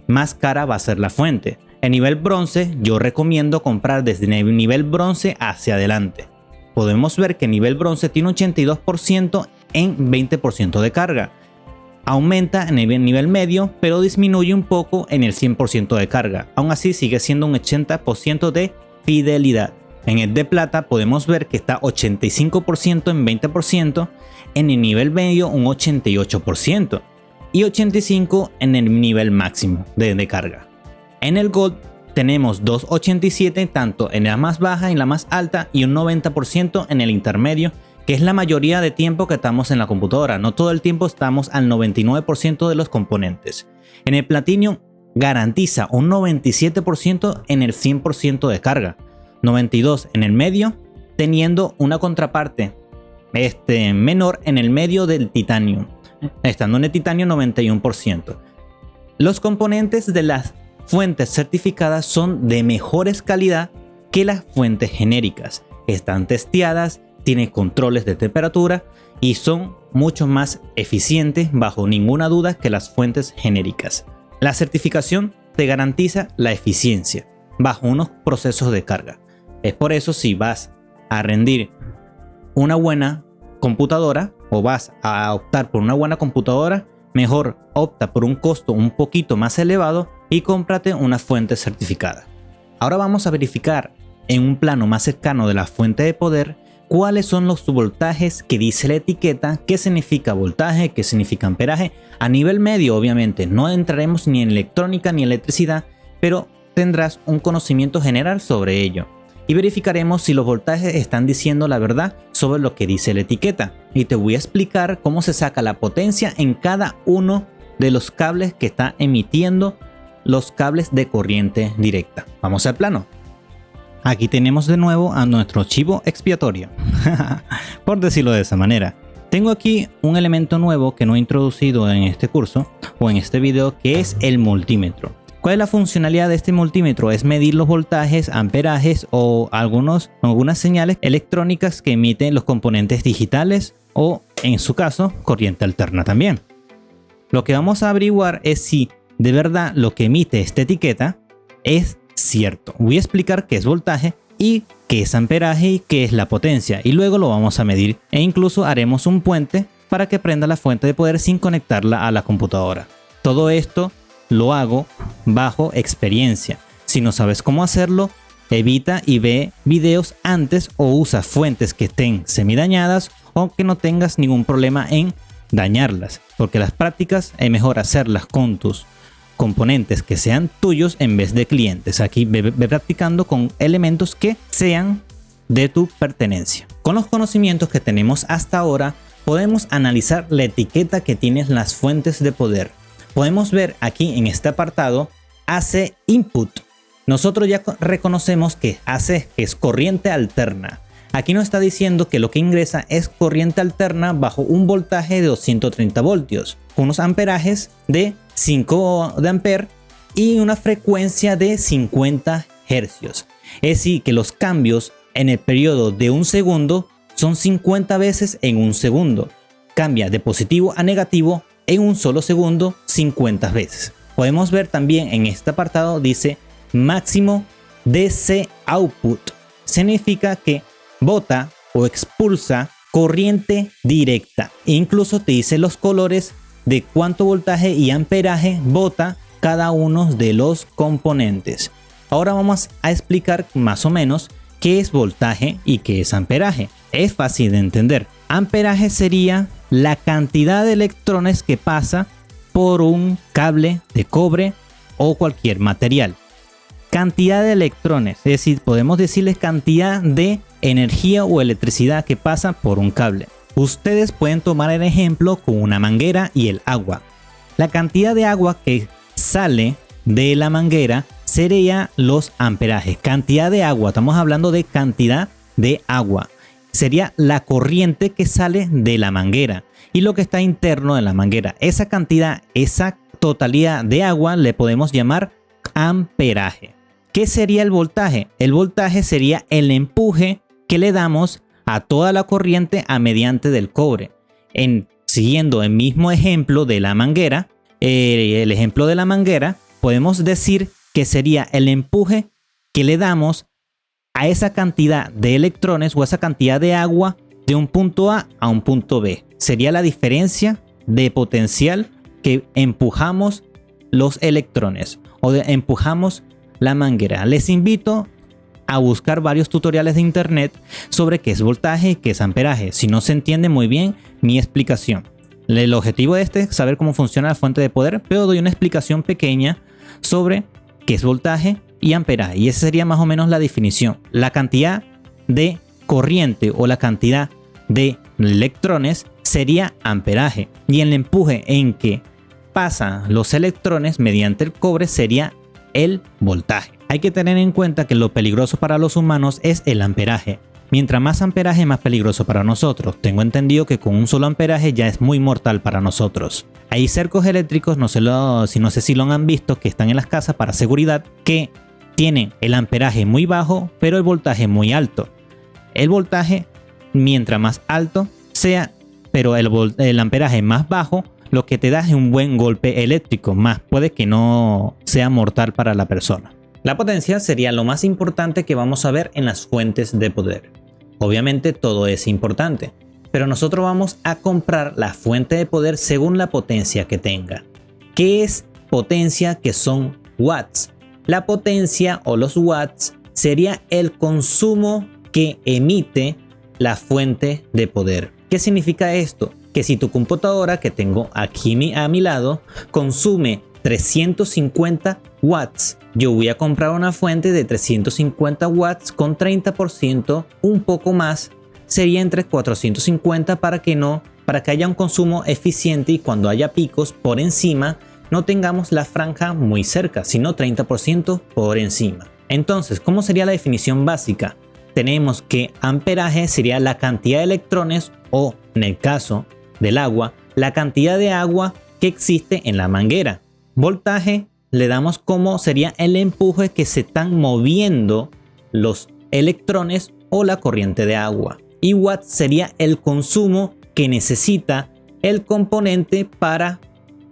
más cara va a ser la fuente. En nivel bronce yo recomiendo comprar desde el nivel bronce hacia adelante. Podemos ver que el nivel bronce tiene 82% en 20% de carga. Aumenta en el nivel medio, pero disminuye un poco en el 100% de carga. Aún así sigue siendo un 80% de fidelidad. En el de plata podemos ver que está 85% en 20%, en el nivel medio un 88% y 85% en el nivel máximo de carga. En el gold tenemos 2,87 tanto en la más baja y en la más alta y un 90% en el intermedio, que es la mayoría de tiempo que estamos en la computadora. No todo el tiempo estamos al 99% de los componentes. En el platinum garantiza un 97% en el 100% de carga, 92% en el medio, teniendo una contraparte menor en el medio del titanio, estando en el titanio 91%. Los componentes de las fuentes certificadas son de mejores calidad que las fuentes genéricas. Están testeadas, tienen controles de temperatura y son mucho más eficientes bajo ninguna duda que las fuentes genéricas. La certificación te garantiza la eficiencia bajo unos procesos de carga. Es por eso, si vas a rendir una buena computadora o vas a optar por una buena computadora, mejor opta por un costo un poquito más elevado y cómprate una fuente certificada. Ahora vamos a verificar en un plano más cercano de la fuente de poder cuáles son los voltajes que dice la etiqueta, qué significa voltaje, qué significa amperaje. A nivel medio, obviamente, no entraremos ni en electrónica ni electricidad, pero tendrás un conocimiento general sobre ello. Y verificaremos si los voltajes están diciendo la verdad sobre lo que dice la etiqueta. Y te voy a explicar cómo se saca la potencia en cada uno de los cables que está emitiendo los cables de corriente directa. Vamos al plano. Aquí tenemos de nuevo a nuestro chivo expiatorio, por decirlo de esa manera. Tengo aquí un elemento nuevo que no he introducido en este curso o en este video, que es el multímetro. ¿Cuál es la funcionalidad de este multímetro? Es medir los voltajes, amperajes o algunas señales electrónicas que emiten los componentes digitales o, en su caso, corriente alterna también. Lo que vamos a averiguar es si de verdad lo que emite esta etiqueta es cierto. Voy a explicar qué es voltaje y qué es amperaje y qué es la potencia, y luego lo vamos a medir e incluso haremos un puente para que prenda la fuente de poder sin conectarla a la computadora. Todo esto lo hago bajo experiencia. Si no sabes cómo hacerlo, evita y ve videos antes o usa fuentes que estén semidañadas o que no tengas ningún problema en dañarlas, porque las prácticas es mejor hacerlas con tus componentes que sean tuyos en vez de clientes. Aquí ve practicando con elementos que sean de tu pertenencia. Con los conocimientos que tenemos hasta ahora, podemos analizar la etiqueta que tienen las fuentes de poder. Podemos ver aquí en este apartado AC Input. Nosotros ya reconocemos que AC es corriente alterna. Aquí nos está diciendo que lo que ingresa es corriente alterna bajo un voltaje de 230 voltios, unos amperajes de 5 de ampere y una frecuencia de 50 hercios. Es decir, que los cambios en el periodo de un segundo son 50 veces en un segundo. Cambia de positivo a negativo en un solo segundo 50 veces. Podemos ver también en este apartado dice máximo DC output. Significa que bota o expulsa corriente directa. E incluso te dice los colores de cuánto voltaje y amperaje bota cada uno de los componentes. Ahora vamos a explicar más o menos qué es voltaje y qué es amperaje. Es fácil de entender. Amperaje sería la cantidad de electrones que pasa por un cable de cobre o cualquier material. Cantidad de electrones, es decir, podemos decirles cantidad de energía o electricidad que pasa por un cable. Ustedes pueden tomar el ejemplo con una manguera y el agua. La cantidad de agua que sale de la manguera sería los amperajes. Cantidad de agua, estamos hablando de cantidad de agua. Sería la corriente que sale de la manguera y lo que está interno de la manguera. Esa cantidad, esa totalidad de agua le podemos llamar amperaje. ¿Qué sería el voltaje? El voltaje sería el empuje que le damos a toda la corriente a mediante del cobre. Siguiendo el mismo ejemplo de la manguera, el ejemplo de la manguera, podemos decir que sería el empuje que le damos a esa cantidad de electrones o esa cantidad de agua de un punto A a un punto B. Sería la diferencia de potencial que empujamos los electrones o empujamos la manguera. Les invito a buscar varios tutoriales de internet sobre qué es voltaje y qué es amperaje, si no se entiende muy bien mi explicación. El objetivo de este es saber cómo funciona la fuente de poder, pero doy una explicación pequeña sobre qué es voltaje y amperaje, y esa sería más o menos la definición. La cantidad de corriente o la cantidad de electrones sería amperaje, y el empuje en que pasan los electrones mediante el cobre sería el voltaje. Hay que tener en cuenta que lo peligroso para los humanos es el amperaje. Mientras más amperaje, más peligroso para nosotros. Tengo entendido que con un solo amperaje ya es muy mortal para nosotros. Hay cercos eléctricos, no sé si lo han visto, que están en las casas para seguridad, que tienen el amperaje muy bajo, pero el voltaje muy alto. El voltaje, mientras más alto sea, pero el amperaje más bajo, lo que te da es un buen golpe eléctrico, más puede que no sea mortal para la persona. La potencia sería lo más importante que vamos a ver en las fuentes de poder. Obviamente todo es importante, pero nosotros vamos a comprar la fuente de poder según la potencia que tenga. ¿Qué es potencia? Que son watts. La potencia o los watts sería el consumo que emite la fuente de poder. ¿Qué significa esto? Que si tu computadora que tengo aquí a mi lado consume 350 watts, yo voy a comprar una fuente de 350 watts con 30%, un poco más, sería entre 450 para que haya un consumo eficiente y cuando haya picos por encima no tengamos la franja muy cerca, sino 30% por encima. Entonces, ¿cómo sería la definición básica? Tenemos que amperaje sería la cantidad de electrones o, en el caso del agua, la cantidad de agua que existe en la manguera. Voltaje le damos como sería el empuje que se están moviendo los electrones o la corriente de agua. Y watt sería el consumo que necesita el componente para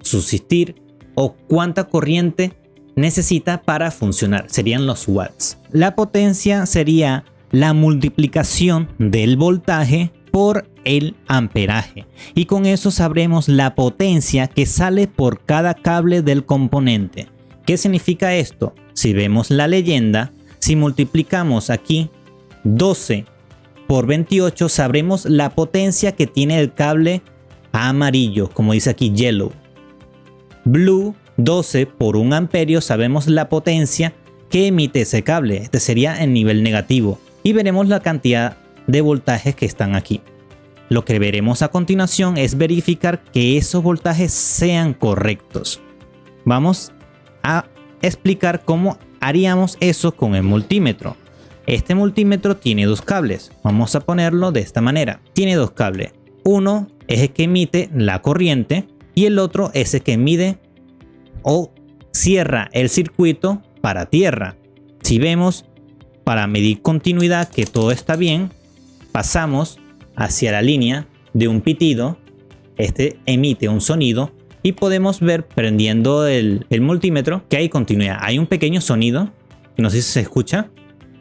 subsistir o cuánta corriente necesita para funcionar. Serían los watts. La potencia sería la multiplicación del voltaje por el amperaje, y con eso sabremos la potencia que sale por cada cable del componente. ¿Qué significa esto? Si vemos la leyenda, si multiplicamos aquí 12 por 28, sabremos la potencia que tiene el cable amarillo, como dice aquí yellow. Blue, 12 por 1 amperio, sabemos la potencia que emite ese cable. Este sería el nivel negativo, y veremos la cantidad de voltajes que están aquí. Lo que veremos a continuación es verificar que esos voltajes sean correctos. Vamos a explicar cómo haríamos eso con el multímetro. Este multímetro tiene dos cables. Vamos a ponerlo de esta manera. Tiene dos cables. Uno es el que emite la corriente y el otro es el que mide o cierra el circuito para tierra. Si vemos, para medir continuidad que todo está bien, pasamos hacia la línea de un pitido. Este emite un sonido y podemos ver, prendiendo el multímetro, que hay continuidad. Hay un pequeño sonido, no sé si se escucha,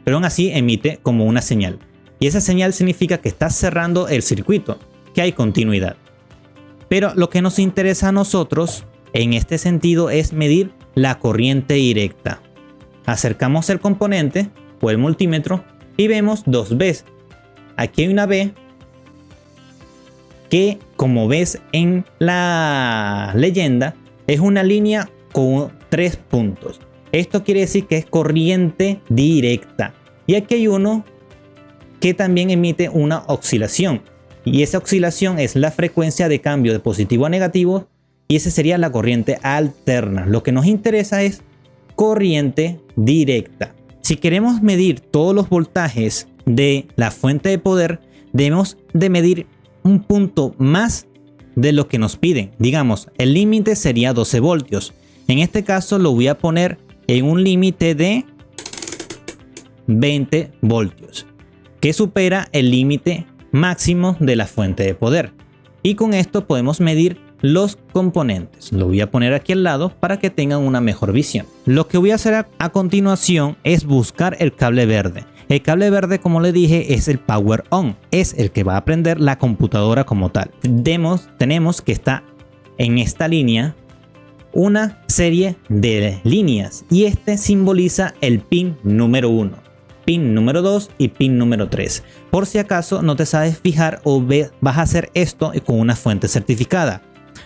pero aún así emite como una señal. y esa señal significa que estás cerrando el circuito, que hay continuidad. Pero lo que nos interesa a nosotros en este sentido es medir la corriente directa. Acercamos el componente o el multímetro y vemos dos Bs. Aquí hay una B que, como ves en la leyenda, es una línea con 3 puntos. Esto quiere decir que es corriente directa. Y aquí hay uno que también emite una oscilación. Y esa oscilación es la frecuencia de cambio de positivo a negativo. Y esa sería la corriente alterna. Lo que nos interesa es corriente directa. Si queremos medir todos los voltajes de la fuente de poder, debemos de medir un punto más de lo que nos piden. Digamos, el límite sería 12 voltios. En este caso lo voy a poner en un límite de 20 voltios, que supera el límite máximo de la fuente de poder. Y con esto podemos medir los componentes. Lo voy a poner aquí al lado para que tengan una mejor visión. Lo que voy a hacer a continuación es buscar el cable verde. El cable verde, como le dije, es el power on. Es el que va a prender la computadora como tal. Tenemos que está en esta línea una serie de líneas y este simboliza el pin número 1, pin número 2 y pin número 3. Por si acaso no te sabes fijar o vas a hacer esto con una fuente certificada.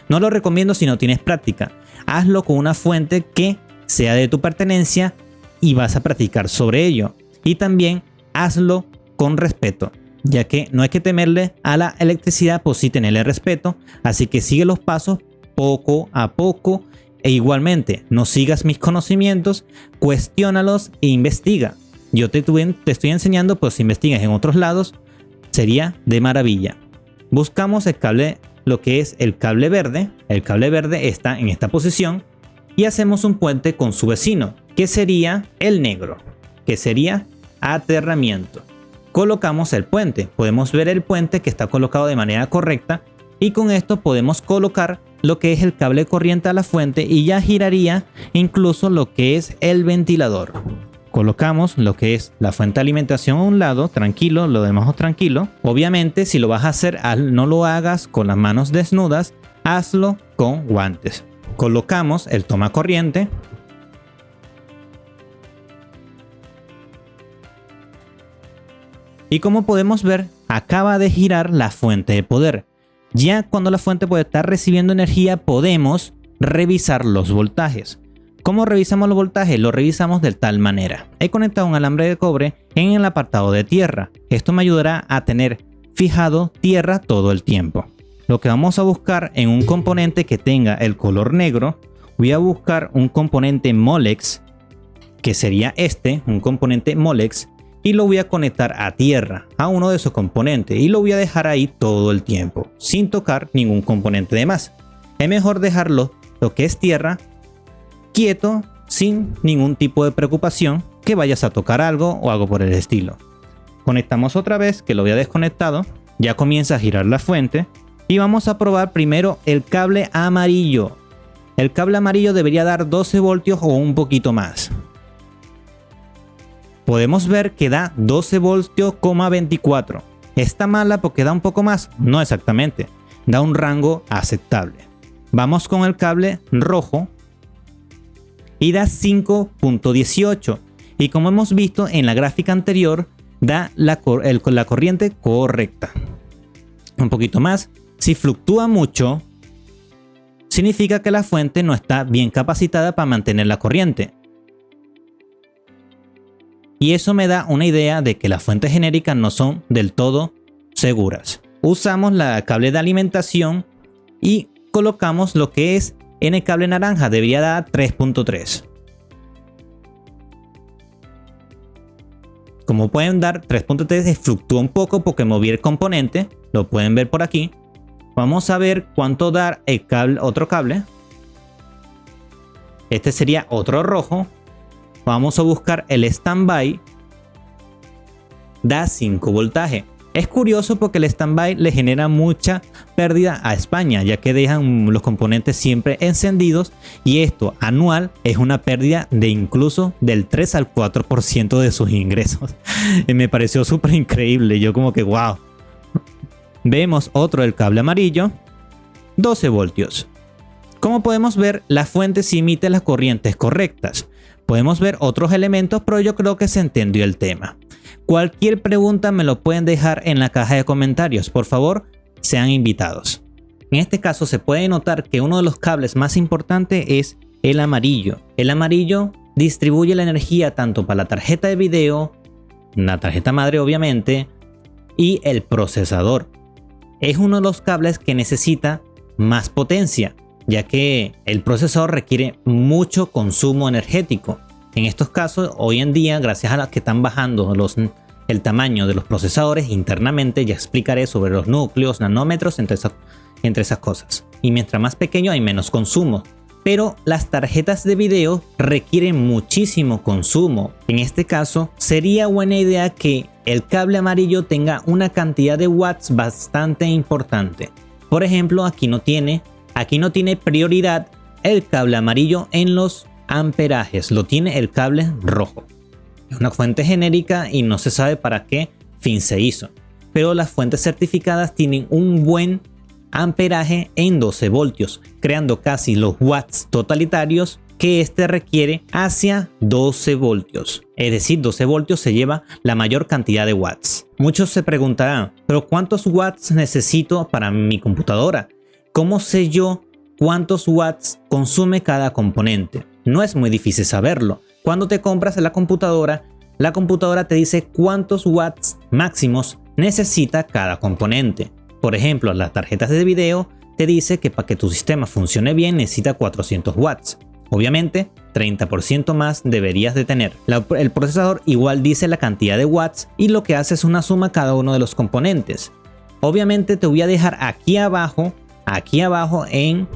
No lo recomiendo si no tienes práctica. Hazlo con una fuente que sea de tu pertenencia y vas a practicar sobre ello. Y también hazlo con respeto, ya que no hay que temerle a la electricidad por sí tenerle respeto. Así que sigue los pasos poco a poco e igualmente no sigas mis conocimientos, cuestiónalos e investiga. Yo te estoy enseñando, pues si investigas en otros lados sería de maravilla. Buscamos el cable, lo que es el cable verde. El cable verde está en esta posición y hacemos un puente con su vecino, que sería el negro, que sería aterramiento. Colocamos el puente. Podemos ver el puente que está colocado de manera correcta y con esto podemos colocar lo que es el cable corriente a la fuente y ya giraría incluso lo que es el ventilador. Colocamos lo que es la fuente de alimentación a un lado, tranquilo, lo demás tranquilo. Obviamente, si lo vas a hacer, no lo hagas con las manos desnudas, hazlo con guantes. Colocamos el toma corriente. Y como podemos ver, acaba de girar la fuente de poder. Ya cuando la fuente puede estar recibiendo energía, podemos revisar los voltajes. ¿Cómo revisamos los voltajes? Lo revisamos de tal manera. He conectado un alambre de cobre en el apartado de tierra. Esto me ayudará a tener fijado tierra todo el tiempo. Lo que vamos a buscar en un componente que tenga el color negro, voy a buscar un componente Molex, que sería un componente Molex, y lo voy a conectar a tierra, a uno de esos componentes, y lo voy a dejar ahí todo el tiempo, sin tocar ningún componente de más. Es mejor dejarlo, lo que es tierra, quieto, sin ningún tipo de preocupación que vayas a tocar algo o algo por el estilo. Conectamos otra vez, que lo había desconectado, ya comienza a girar la fuente, y vamos a probar primero el cable amarillo. El cable amarillo debería dar 12 voltios o un poquito más. Podemos ver que da 12 voltios, 24. ¿Está mala porque da un poco más? No exactamente, da un rango aceptable. Vamos con el cable rojo y da 5.18. Y como hemos visto en la gráfica anterior, da la corriente correcta. Un poquito más. Si fluctúa mucho, significa que la fuente no está bien capacitada para mantener la corriente. Y eso me da una idea de que las fuentes genéricas no son del todo seguras. Usamos la cable de alimentación y colocamos lo que es en el cable naranja. Debería dar 3.3. Como pueden dar 3.3, fluctúa un poco porque moví el componente. Lo pueden ver por aquí. Vamos a ver cuánto da el cable, otro cable. Este sería otro rojo. Vamos a buscar el standby. Da 5 voltajes. Es curioso porque el stand-by le genera mucha pérdida a España, ya que dejan los componentes siempre encendidos y esto anual es una pérdida de incluso del 3 al 4% de sus ingresos. Me pareció súper increíble, yo como que wow. Vemos otro del cable amarillo, 12 voltios. Como podemos ver, la fuente sí emite las corrientes correctas. Podemos ver otros elementos, pero yo creo que se entendió el tema. Cualquier pregunta me lo pueden dejar en la caja de comentarios. Por favor, sean invitados. En este caso se puede notar que uno de los cables más importantes es el amarillo. El amarillo distribuye la energía tanto para la tarjeta de video, la tarjeta madre obviamente, y el procesador. Es uno de los cables que necesita más potencia, ya que el procesador requiere mucho consumo energético. En estos casos, hoy en día, gracias a que están bajando el tamaño de los procesadores internamente, ya explicaré sobre los núcleos, nanómetros, entre esas cosas. Y mientras más pequeño hay menos consumo. Pero las tarjetas de video requieren muchísimo consumo. En este caso, sería buena idea que el cable amarillo tenga una cantidad de watts bastante importante. Por ejemplo, aquí no tiene prioridad el cable amarillo en los amperajes, lo tiene el cable rojo. Es una fuente genérica y no se sabe para qué fin se hizo. Pero las fuentes certificadas tienen un buen amperaje en 12 voltios, creando casi los watts totalitarios que este requiere hacia 12 voltios. Es decir, 12 voltios se lleva la mayor cantidad de watts. Muchos se preguntarán, ¿pero cuántos watts necesito para mi computadora? ¿Cómo sé yo cuántos watts consume cada componente? No es muy difícil saberlo. Cuando te compras la computadora te dice cuántos watts máximos necesita cada componente. Por ejemplo, las tarjetas de video te dice que para que tu sistema funcione bien necesita 400 watts. Obviamente, 30% más deberías de tener. El procesador igual dice la cantidad de watts y lo que hace es una suma cada uno de los componentes. Obviamente te voy a dejar aquí abajo en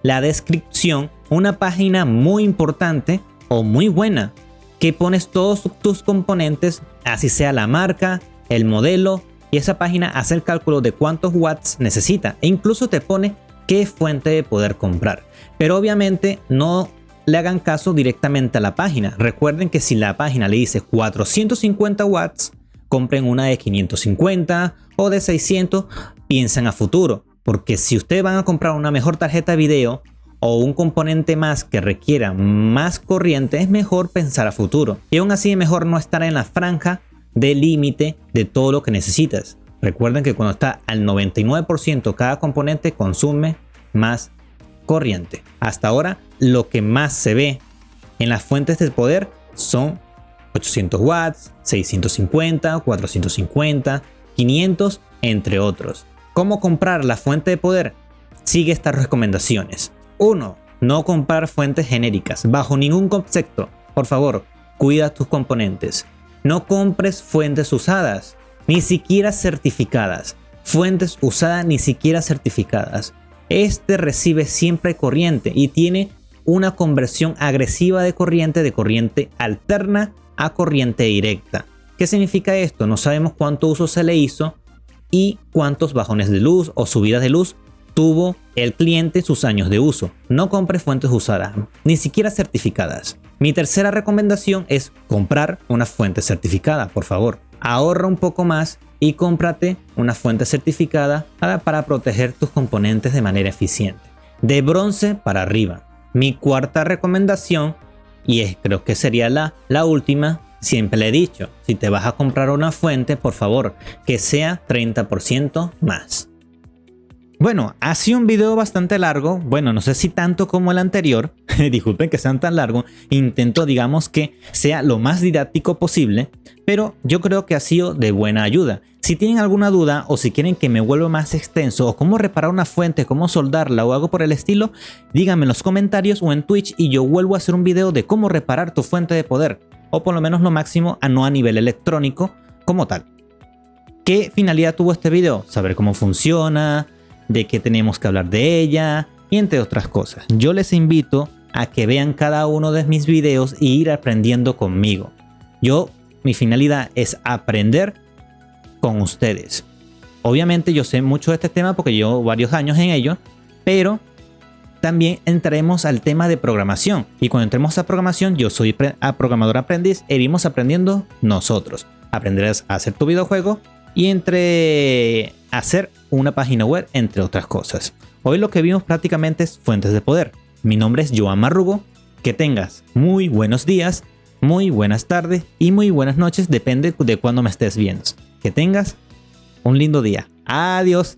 la descripción una página muy importante o muy buena que pones todos tus componentes, así sea la marca, el modelo, y esa página hace el cálculo de cuántos watts necesita e incluso te pone qué fuente de poder comprar. Pero obviamente no le hagan caso directamente a la página. Recuerden que si la página le dice 450 watts, compren una de 550 o de 600, piensen a futuro. Porque si ustedes van a comprar una mejor tarjeta de video o un componente más que requiera más corriente, es mejor pensar a futuro. Y aún así es mejor no estar en la franja de límite de todo lo que necesitas. Recuerden que cuando está al 99% cada componente consume más corriente. Hasta ahora lo que más se ve en las fuentes de poder son 800 watts, 650, 450, 500, entre otros. ¿Cómo comprar la fuente de poder? Sigue estas recomendaciones. 1. No comprar fuentes genéricas bajo ningún concepto. Por favor, cuida tus componentes. No compres fuentes usadas, ni siquiera certificadas. Fuentes usadas ni siquiera certificadas. Este recibe siempre corriente y tiene una conversión agresiva de corriente alterna a corriente directa. ¿Qué significa esto? No sabemos cuánto uso se le hizo y cuántos bajones de luz o subidas de luz tuvo el cliente en sus años de uso. No compres fuentes usadas, ni siquiera certificadas. Mi tercera recomendación es comprar una fuente certificada, por favor. Ahorra un poco más y cómprate una fuente certificada para proteger tus componentes de manera eficiente. De bronce para arriba. Mi cuarta recomendación, y creo que sería la última, siempre le he dicho, si te vas a comprar una fuente, por favor, que sea 30% más. Bueno, ha sido un video bastante largo, bueno, no sé si tanto como el anterior, disculpen que sean tan largo, intento digamos que sea lo más didáctico posible, pero yo creo que ha sido de buena ayuda. Si tienen alguna duda o si quieren que me vuelva más extenso o cómo reparar una fuente, cómo soldarla o algo por el estilo, díganme en los comentarios o en Twitch y yo vuelvo a hacer un video de cómo reparar tu fuente de poder, o por lo menos lo máximo no a nivel electrónico como tal. ¿Qué finalidad tuvo este video? Saber cómo funciona, de qué tenemos que hablar de ella y entre otras cosas. Yo les invito a que vean cada uno de mis videos e ir aprendiendo conmigo. Mi finalidad es aprender con ustedes. Obviamente yo sé mucho de este tema porque llevo varios años en ello, pero también entraremos al tema de programación. Y cuando entremos a programación, yo soy programador aprendiz, e iremos aprendiendo nosotros. Aprenderás a hacer tu videojuego y entre hacer una página web, entre otras cosas. Hoy lo que vimos prácticamente es fuentes de poder. Mi nombre es Joan Marrugo. Que tengas muy buenos días, muy buenas tardes y muy buenas noches, depende de cuándo me estés viendo. Que tengas un lindo día. Adiós.